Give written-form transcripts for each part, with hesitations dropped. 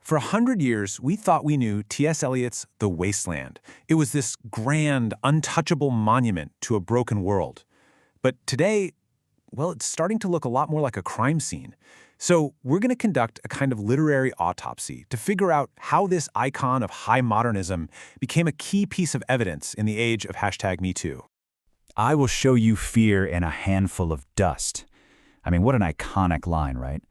For 100 years, we thought we knew T.S. Eliot's The Wasteland. It was this grand, untouchable monument to a broken world. But today, well, it's starting to look a lot more like a crime scene. So we're going to conduct a kind of literary autopsy to figure out how this icon of high modernism became a key piece of evidence in the age of #MeToo. I will show you fear in a handful of dust. I mean, what an iconic line, right?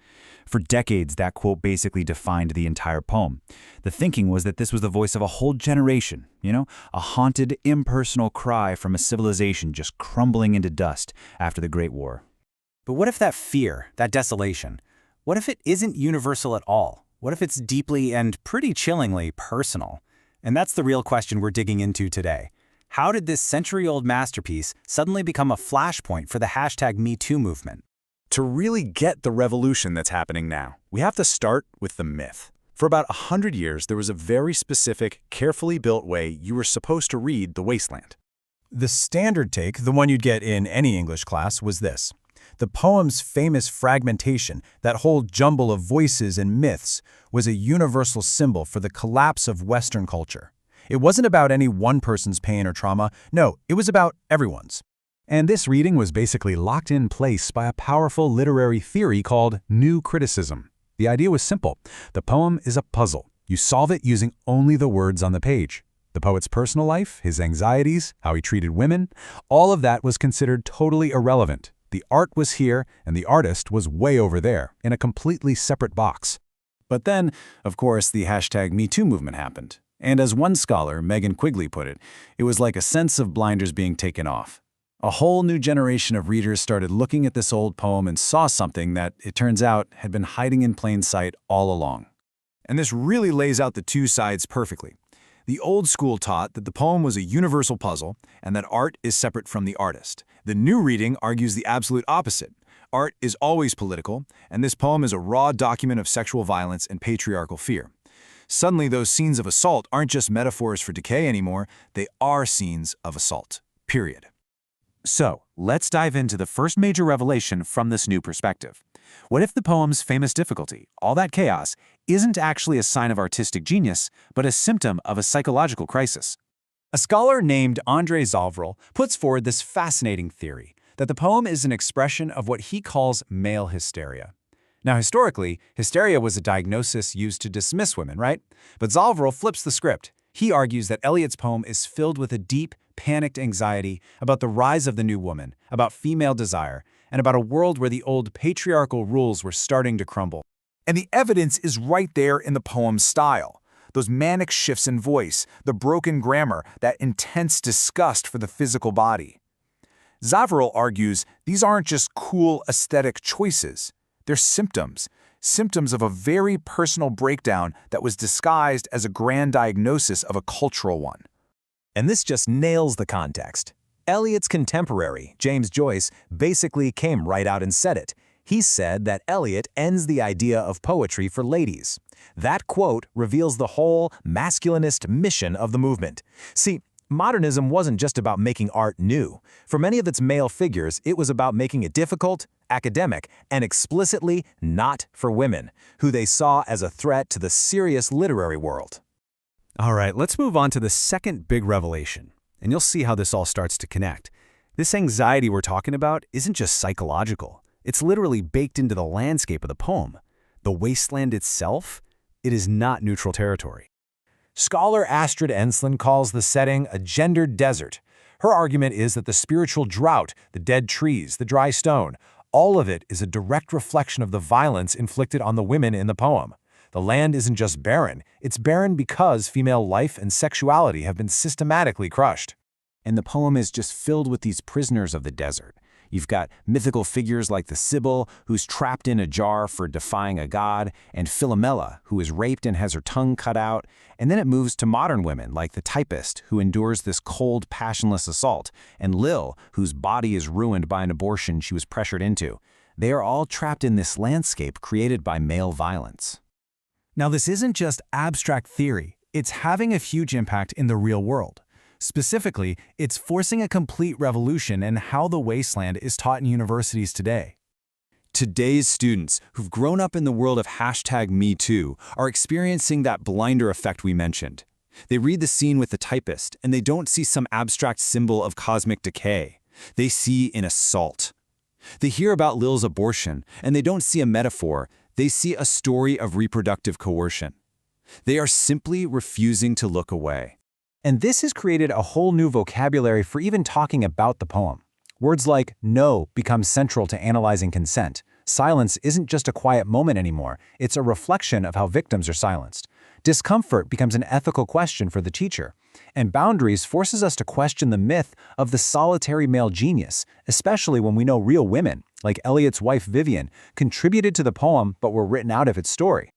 For decades, that quote basically defined the entire poem. The thinking was that this was the voice of a whole generation, a haunted, impersonal cry from a civilization just crumbling into dust after the Great War. But what if that fear, that desolation, what if it isn't universal at all? What if it's deeply and pretty chillingly personal? And that's the real question we're digging into today. How did this century-old masterpiece suddenly become a flashpoint for the #MeToo movement? To really get the revolution that's happening now, we have to start with the myth. For about 100 years, there was a very specific, carefully built way you were supposed to read The Wasteland. The standard take, the one you'd get in any English class, was this. The poem's famous fragmentation, that whole jumble of voices and myths, was a universal symbol for the collapse of Western culture. It wasn't about any one person's pain or trauma. No, it was about everyone's. And this reading was basically locked in place by a powerful literary theory called New Criticism. The idea was simple. The poem is a puzzle. You solve it using only the words on the page. The poet's personal life, his anxieties, how he treated women, all of that was considered totally irrelevant. The art was here, and the artist was way over there, in a completely separate box. But then, of course, the #MeToo movement happened. And as one scholar, Megan Quigley, put it, it was like a sense of blinders being taken off. A whole new generation of readers started looking at this old poem and saw something that, it turns out, had been hiding in plain sight all along. And this really lays out the two sides perfectly. The old school taught that the poem was a universal puzzle and that art is separate from the artist. The new reading argues the absolute opposite. Art is always political, and this poem is a raw document of sexual violence and patriarchal fear. Suddenly, those scenes of assault aren't just metaphors for decay anymore, they are scenes of assault. Period. So, let's dive into the first major revelation from this new perspective. What if the poem's famous difficulty, all that chaos, isn't actually a sign of artistic genius, but a symptom of a psychological crisis? A scholar named Andrei Zavrel puts forward this fascinating theory, that the poem is an expression of what he calls male hysteria. Now, historically, hysteria was a diagnosis used to dismiss women, right? But Zavrel flips the script. He argues that Eliot's poem is filled with a deep, panicked anxiety about the rise of the new woman, about female desire, and about a world where the old patriarchal rules were starting to crumble. And the evidence is right there in the poem's style. Those manic shifts in voice, the broken grammar, that intense disgust for the physical body. Zavrel argues these aren't just cool aesthetic choices. They're symptoms of a very personal breakdown that was disguised as a grand diagnosis of a cultural one. And this just nails the context. Eliot's contemporary, James Joyce, basically came right out and said it. He said that Eliot ends the idea of poetry for ladies. That quote reveals the whole masculinist mission of the movement. See, modernism wasn't just about making art new. For many of its male figures, it was about making it difficult, academic, and explicitly not for women, who they saw as a threat to the serious literary world. All right, let's move on to the second big revelation, and you'll see how this all starts to connect. This anxiety we're talking about isn't just psychological. It's literally baked into the landscape of the poem. The wasteland itself, it is not neutral territory. Scholar Astrid Ensslin calls the setting a gendered desert. Her argument is that the spiritual drought, the dead trees, the dry stone, all of it is a direct reflection of the violence inflicted on the women in the poem. The land isn't just barren, it's barren because female life and sexuality have been systematically crushed. And the poem is just filled with these prisoners of the desert. You've got mythical figures like the Sibyl, who's trapped in a jar for defying a god, and Philomela, who is raped and has her tongue cut out. And then it moves to modern women like the typist, who endures this cold, passionless assault, and Lil, whose body is ruined by an abortion she was pressured into. They are all trapped in this landscape created by male violence. Now, this isn't just abstract theory. It's having a huge impact in the real world. Specifically, it's forcing a complete revolution in how the wasteland is taught in universities today. Today's students, who've grown up in the world of #MeToo, are experiencing that blinder effect we mentioned. They read the scene with the typist, and they don't see some abstract symbol of cosmic decay. They see an assault. They hear about Lil's abortion, and they don't see a metaphor. They see a story of reproductive coercion. They are simply refusing to look away. And this has created a whole new vocabulary for even talking about the poem. Words like no become central to analyzing consent. Silence isn't just a quiet moment anymore, it's a reflection of how victims are silenced. Discomfort becomes an ethical question for the teacher. And boundaries forces us to question the myth of the solitary male genius, especially when we know real women, like Eliot's wife Vivian, contributed to the poem but were written out of its story.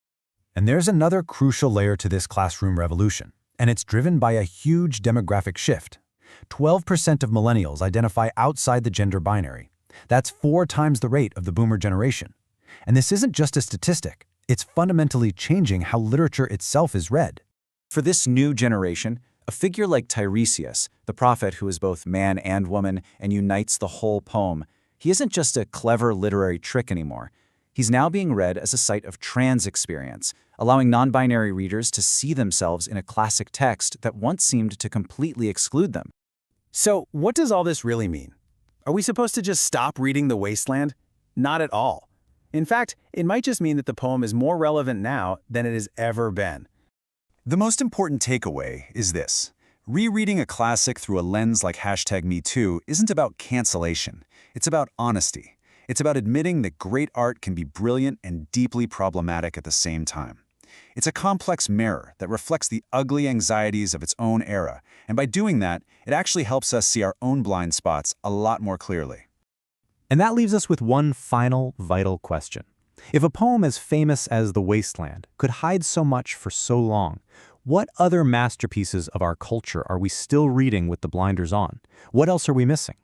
And there's another crucial layer to this classroom revolution, and it's driven by a huge demographic shift. 12% of millennials identify outside the gender binary. That's 4 times the rate of the boomer generation. And this isn't just a statistic. It's fundamentally changing how literature itself is read. For this new generation, a figure like Tiresias, the prophet who is both man and woman and unites the whole poem, he isn't just a clever literary trick anymore. He's now being read as a site of trans experience, allowing non-binary readers to see themselves in a classic text that once seemed to completely exclude them. So, what does all this really mean? Are we supposed to just stop reading The Wasteland? Not at all. In fact, it might just mean that the poem is more relevant now than it has ever been. The most important takeaway is this. Rereading a classic through a lens like #MeToo isn't about cancellation. It's about honesty. It's about admitting that great art can be brilliant and deeply problematic at the same time. It's a complex mirror that reflects the ugly anxieties of its own era, and by doing that, it actually helps us see our own blind spots a lot more clearly. And that leaves us with one final, vital question. If a poem as famous as The Wasteland could hide so much for so long, what other masterpieces of our culture are we still reading with the blinders on? What else are we missing?